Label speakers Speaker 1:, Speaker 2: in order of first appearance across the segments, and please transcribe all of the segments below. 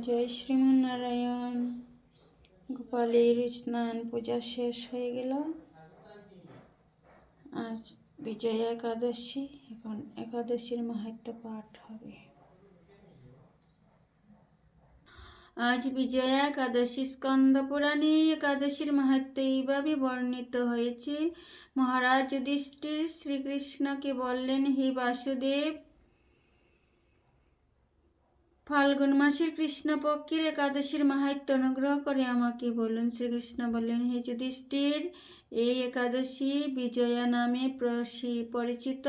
Speaker 1: জয় শ্রীমনারায়ণ। গোপালের স্নান পূজা শেষ হয়ে গেল। আজ বিজয়া একাদশী। এখন একাদশীর মাহাত্ম্য পাঠ হবে। আজ বিজয়া একাদশী। স্কন্দ পুরাণে একাদশীর মাহাত্ম্য এইভাবে বর্ণিত হয়েছে। মহারাজ যুধিষ্ঠির শ্রীকৃষ্ণকে বললেন, হে বাসুদেব, ফাল্গুন মাসের কৃষ্ণপক্ষের একাদশীর মাহাত্ম্য অনুগ্রহ করে আমাকে বলুন। শ্রীকৃষ্ণ বললেন, হে যুধিষ্ঠির, এই একাদশী বিজয়া নামে পরিচিত।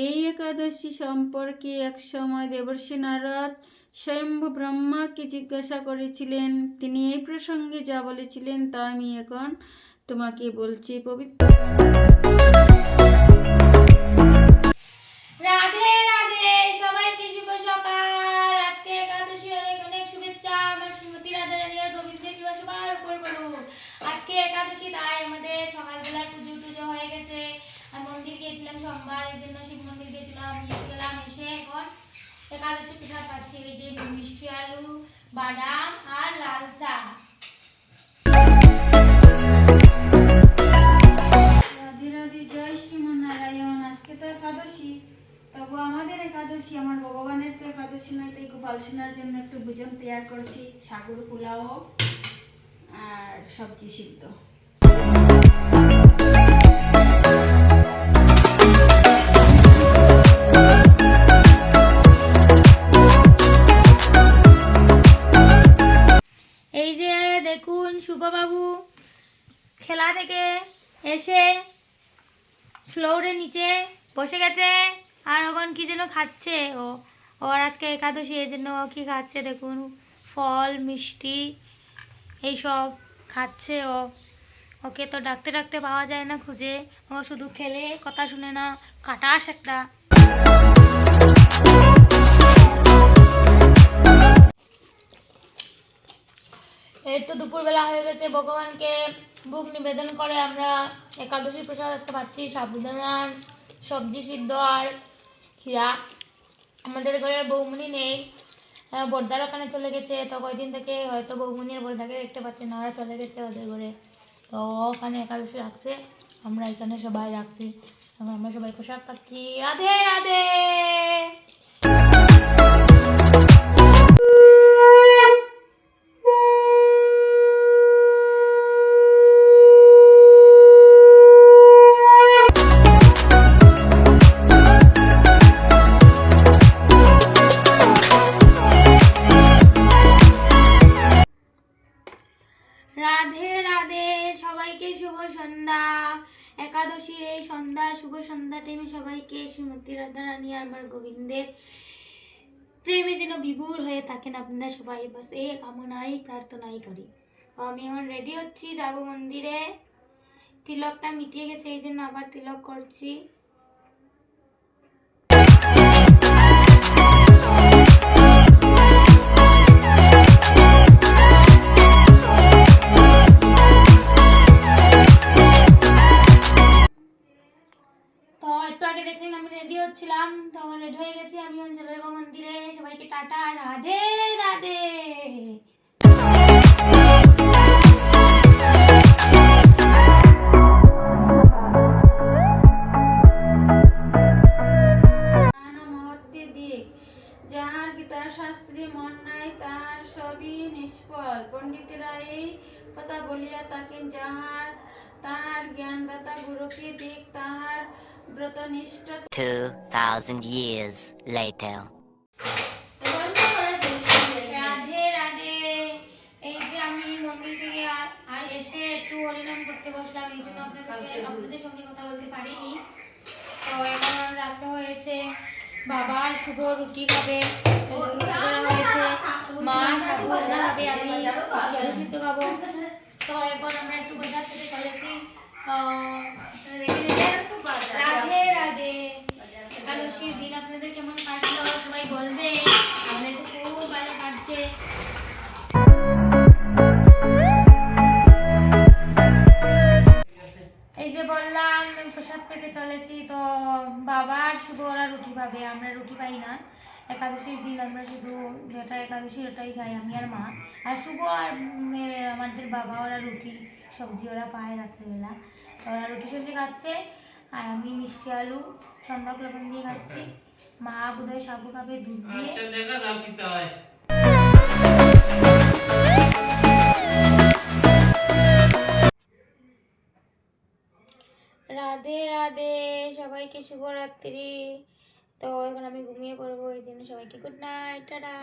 Speaker 1: এই একাদশী সম্পর্কে এক সময় দেবর্ষি নারদ স্বয়ম্ভু ব্রহ্মাকে জিজ্ঞাসা করেছিলেন। তিনি এই প্রসঙ্গে যা বলেছিলেন তা আমি এখন তোমাকে বলছি। পবিত্র
Speaker 2: রাধে রাধে, সবাইকে শুভ সকাল। আজকে একাদশী, অনেক অনেক শুভেচ্ছা আমার শ্রীমতী রাধা রানীর গোবিন্দে কৃপা সবার উপর করুন। আজকে একাদশী, তাই আমাদের সকালবেলা পুজো হয়ে গেছে। আমি মন্দির গিয়েছিলাম সোমবার, এই জন্য শিব মন্দির গিয়েছিলাম, গেলাম, এসে এখন একাদশী পিঠা পাচ্ছি। এই যে মিষ্টি আলু, বাদাম আর লাল চা।
Speaker 1: রাধে রাধে, জয় শ্রীমনারায়ণ। আজকে তো একাদশী, তবু আমাদের একাদশী, আমার ভগবানের তো একাদশী নয়, তাই গোপাল সোনার জন্য একটু ভোজন তৈরি করছি। সাগর পোলাও আর সবজি সিদ্ধ।
Speaker 2: এই যে দেখুন, শুভবাবু খেলা থেকে এসে ফ্লোরের নিচে বসে গেছে আর ওখান কি যেন খাচ্ছে। ওর আজকে একাদশী, এই জন্য ও কি খাচ্ছে দেখুন, ফল মিষ্টি এইসব খাচ্ছে। ওকে তো ডাকতে ডাকতে পাওয়া যায় না খুঁজে। ও শুধু খেলে, কথা শুনে না, কাটাস একটা। এই তো দুপুরবেলা হয়ে গেছে, ভগবানকে ভোগ নিবেদন করে আমরা একাদশী প্রসাদ আজকে পাচ্ছি। সাবুদানার সবজি সিদ্ধ আর ক্ষীরা। আমাদের ঘরে বৌমনি নেই, বর্দার ওখানে চলে গেছে। তো কয়দিন থেকে হয়তো বৌমনি আর বর্দাকে দেখতে পাচ্ছে না, ওরা চলে গেছে ওদের ঘরে। তো ওখানে একাদশী রাখছে, আমরা এখানে সবাই রাখছি। আমরা সবাই প্রসাদ খাচ্ছি। রাধে রাধে। রাধে রাধে, সবাইকে শুভ সন্ধ্যা। একাদশীর এই সন্ধ্যার শুভ সন্ধ্যা টাইমে সবাইকে শ্রীমতী রাধা রানী আর আমার গোবিন্দের প্রেমে যেন বিভোর হয়ে থাকেন আপনারা সবাই, বাস এই কামনাই প্রার্থনাই করি। তো আমি এখন রেডি হচ্ছি, যাব মন্দিরে। তিলকটা মিটিয়ে গেছে, এই জন্য আবার তিলক করছি। দেখলেন আমি রেডি হচ্ছিলাম, তখন রেডি হয়ে গেছি। আমি এখন চলে যাবো মন্দিরে। সবাইকে টাটা, রাধে রাধে।
Speaker 1: মহত্বের দিক, যাহার গীতা শাস্ত্রে মন নাই তাহার সবই নিষ্ফল। পণ্ডিতেরা এই কথা বলিয়া থাকেন, তাহার জ্ঞানদাতা গুরুকে দিক, তাহার ব্রতনিষ্ঠ।
Speaker 3: 2000 years later.
Speaker 2: রাধে রাধে। এই যে আমি মন্দির থেকে এসে একটু হরিনাম করতে বসলাম, এই জন্য আপনাদের সঙ্গে কথা বলতে পারিনি। তো এখন রান্না হয়েছে, বাবার শুভ রুটি খাবে, হয়েছে, মা সাবুদানা খাবে, আমি মিষ্টি আলু সিদ্ধ খাবো। তো এখন আমরা একটু বাজার থেকে চলেছি। রাধে রাধে। একাদশীর দিন আপনাদের কেমন কাটলো সবাই বলবে। আমাদের তো খুব ভালো কাটছে। এই যে বললাম প্রসাদ পেতে চলেছি, তো বাবার শুভ ওরা রুটি পাবে, আমরা রুটি পাই না। একাদশীর দিন আমরা শুধু যেটা একাদশী ওটাই খাই আমি আর মা। আর শুভ আর আমাদের বাবা ওরা রুটি সবজি ওরা পায় রাত্রেবেলা, তো ওরা রুটি সবজি খাচ্ছে আর আমি মিষ্টি আলু সন্ধ্যা লবণ দিয়ে খাচ্ছি। মা বোধহয় সাবু খাবে দুধ দিয়ে। রাধে রাধে, সবাইকে শুভরাত্রি। তো এখন আমি ঘুমিয়ে পড়বো, এই জন্য সবাইকে গুড নাইট, টাটা।